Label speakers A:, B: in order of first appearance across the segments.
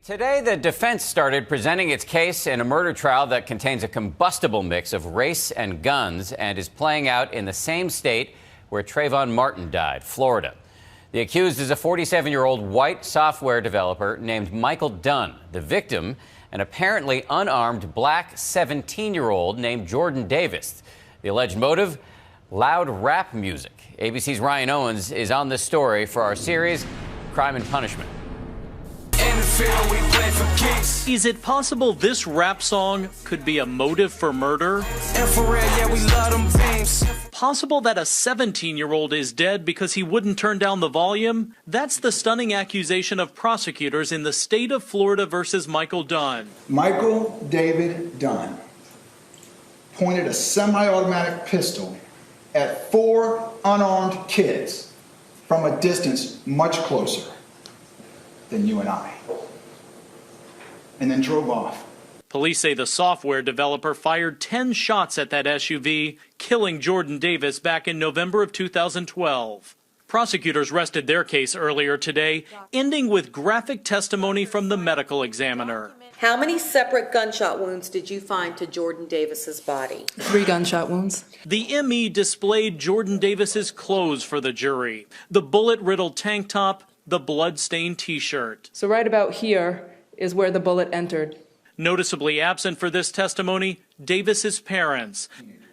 A: Today, the defense started presenting its case in a murder trial that contains a combustible mix of race and guns and is playing out in the same state where Trayvon Martin died, Florida. The accused is a 47-year-old white software developer named Michael Dunn. The victim, an apparently unarmed black 17-year-old named Jordan Davis. The alleged motive, loud rap music. ABC's Ryan Owens is on this story for our series, Crime and Punishment.
B: Is it possible this rap song could be a motive for murder? Possible that a 17-year-old is dead because he wouldn't turn down the volume? That's the stunning accusation of prosecutors in the state of Florida versus Michael Dunn.
C: Michael David Dunn pointed a semi-automatic pistol at 4 unarmed kids from a distance much closer than you and I, and then drove off.
B: Police say the software developer fired 10 shots at that SUV, killing Jordan Davis back in November of 2012. Prosecutors rested their case earlier today, ending with graphic testimony from the medical examiner.
D: How many separate gunshot wounds did you find to Jordan Davis's body?
E: 3 gunshot wounds.
B: The ME displayed Jordan Davis's clothes for the jury. The bullet-riddled tank top, the blood-stained T-shirt.
E: So right about here is where the bullet entered.
B: Noticeably absent for this testimony, Davis's parents.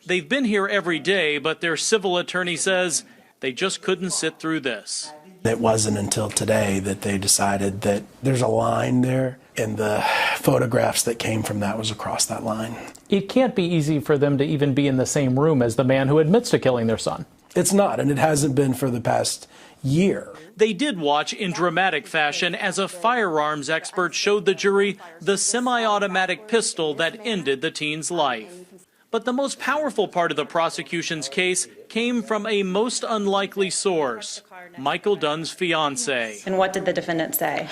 B: They've been here every day, but their civil attorney says they just couldn't sit through this.
F: It wasn't until today that they decided that there's a line there, and the photographs that came from that was across that line.
G: It can't be easy for them to even be in the same room as the man who admits to killing their son.
F: It's not, and it hasn't been for the past year.
B: They did watch in dramatic fashion as a firearms expert showed the jury the semi-automatic pistol that ended the teen's life. But the most powerful part of the prosecution's case came from a most unlikely source, Michael Dunn's fiancée.
H: And what did the defendant say?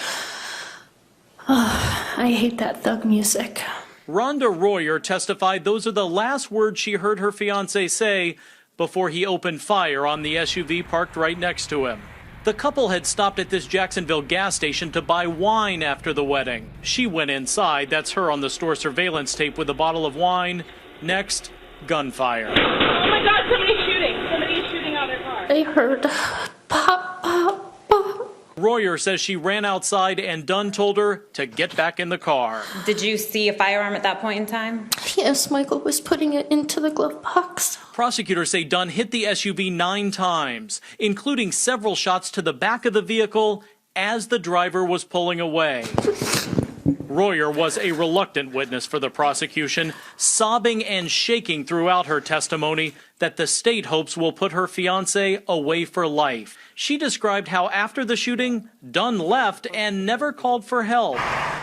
H: Oh, I hate that thug music.
B: Rhonda Royer testified those are the last words she heard her fiancé say before he opened fire on the SUV parked right next to him. The couple had stopped at this Jacksonville gas station to buy wine after the wedding. She went inside, that's her on the store surveillance tape with a bottle of wine. Next, gunfire.
I: Oh my God, somebody's shooting. Somebody's shooting out their car.
H: I heard pop, pop, pop.
B: Royer says she ran outside and Dunn told her to get back in the car.
H: Did you see a firearm at that point in time?
J: Yes, Michael was putting it into the glove box.
B: Prosecutors say Dunn hit the SUV 9 times, including several shots to the back of the vehicle as the driver was pulling away. Royer was a reluctant witness for the prosecution, sobbing and shaking throughout her testimony that the state hopes will put her fiancé away for life. She described how after the shooting, Dunn left and never called for help,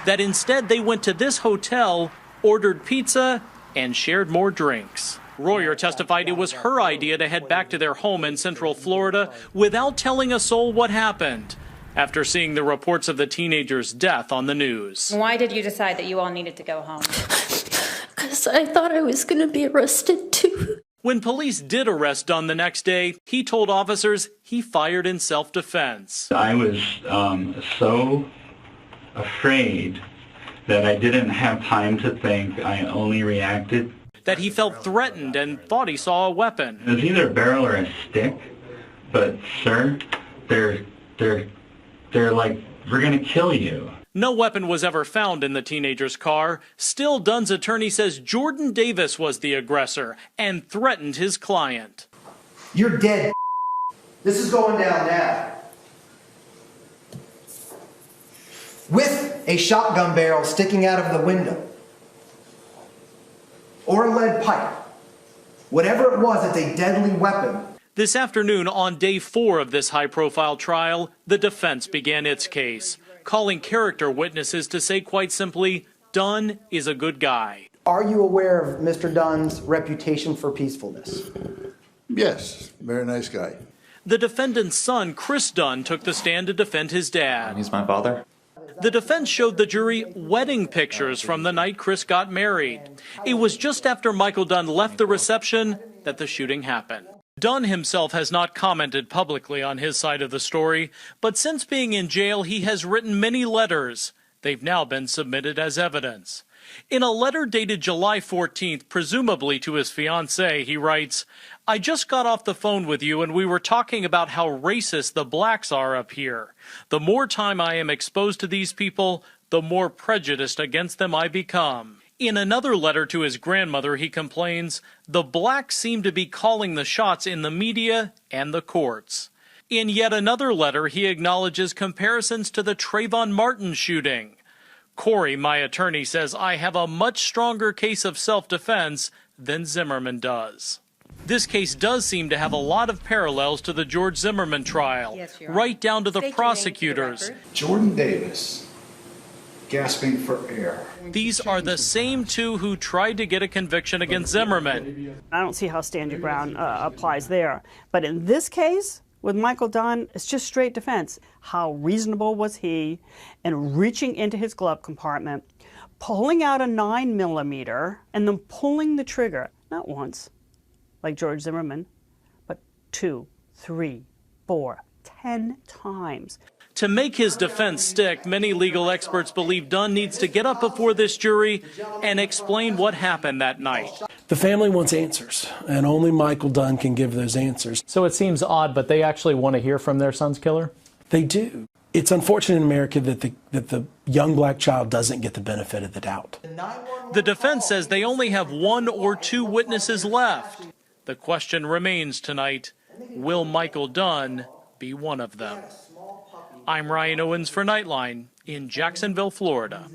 B: that instead they went to this hotel, ordered pizza, and shared more drinks. Royer testified it was her idea to head back to their home in Central Florida without telling a soul what happened, after seeing the reports of the teenager's death on the news.
H: Why did you decide that you all needed to go home?
J: Because I thought I was going to be arrested too.
B: When police did arrest Dunn the next day, he told officers he fired in self-defense.
K: I was so afraid that I didn't have time to think. I only reacted.
B: That he felt threatened and thought he saw a weapon.
K: It was either a barrel or a stick, but sir, they're like, we're gonna kill you.
B: No weapon was ever found in the teenager's car. Still, Dunn's attorney says Jordan Davis was the aggressor and threatened his client.
L: You're dead. This is going down now. With a shotgun barrel sticking out of the window. Or a lead pipe. Whatever it was, it's a deadly weapon.
B: This afternoon, on day 4 of this high-profile trial, the defense began its case, calling character witnesses to say quite simply, Dunn is a good guy.
L: Are you aware of Mr. Dunn's reputation for peacefulness?
M: Yes, very nice guy.
B: The defendant's son, Chris Dunn, took the stand to defend his dad.
N: He's my father.
B: The defense showed the jury wedding pictures from the night Chris got married. It was just after Michael Dunn left the reception that the shooting happened. Dunn himself has not commented publicly on his side of the story, but since being in jail, he has written many letters They've now been submitted as evidence. In a letter dated July 14th, presumably to his fiancée, he writes, "I just got off the phone with you and we were talking about how racist the blacks are up here. The more time I am exposed to these people, the more prejudiced against them I become." In another letter to his grandmother, he complains, "The blacks seem to be calling the shots in the media and the courts." In yet another letter, he acknowledges comparisons to the Trayvon Martin shooting. Corey, my attorney, says I have a much stronger case of self-defense than Zimmerman does. This case does seem to have a lot of parallels to the George Zimmerman trial, right down to the prosecutors.
C: Jordan Davis, gasping for air.
B: These are the same two who tried to get a conviction against Zimmerman.
N: I don't see how stand your ground applies there. But in this case, with Michael Dunn, it's just straight defense. How reasonable was he in reaching into his glove compartment, pulling out a 9mm, and then pulling the trigger, not once, like George Zimmerman, but 2, 3, 4, 10 times.
B: To make his defense stick, many legal experts believe Dunn needs to get up before this jury and explain what happened that night.
F: The family wants answers, and only Michael Dunn can give those answers.
G: So it seems odd, but they actually want to hear from their son's killer?
F: They do. It's unfortunate in America that the young black child doesn't get the benefit of the doubt.
B: The defense says they only have 1 or 2 witnesses left. The question remains tonight, will Michael Dunn be one of them? I'm Ryan Owens for Nightline in Jacksonville, Florida.